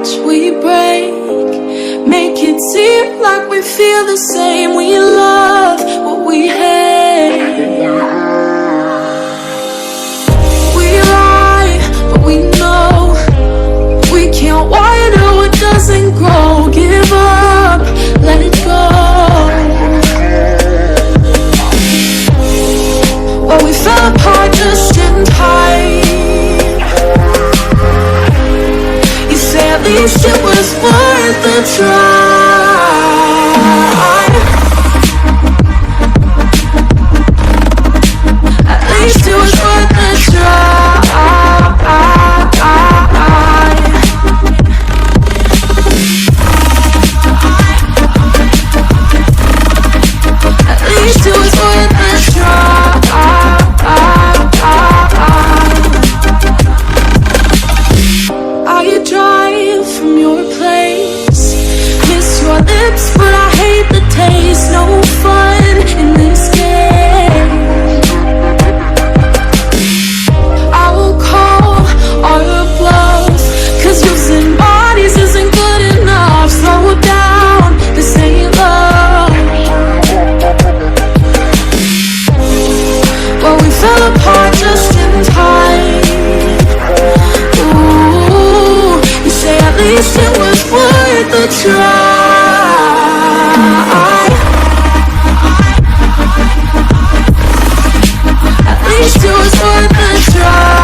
much we break, make it seem like we feel the same. We love what we hate. We lie, but we know we can't water what doesn't grow. Give up, let it go. Well, we fell apart just in time. You say at least it was worth a try. At least it was worth a try. At least it was worth a try. I drive from your place, miss your lips, but I hate the taste. No fun in this game. I will call our bluff, 'cause using bodies isn't good enough. Slow down, this ain't love. Well, we fell apart just in time. Ooh, you say at least it was worth a try. At least it was worth a try.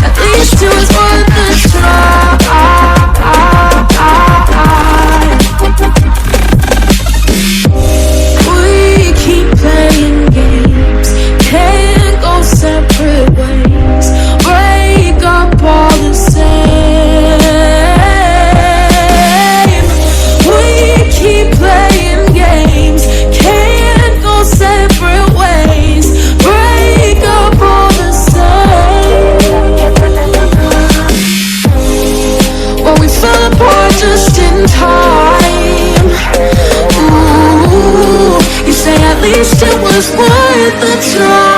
At least it was worth a try. We keep playing games, can't go separate ways. Break up all the same. We keep playing games, can't go separate ways. Break up all the same. Well, we fell apart just in time. Ooh, you say at least it was worth a try.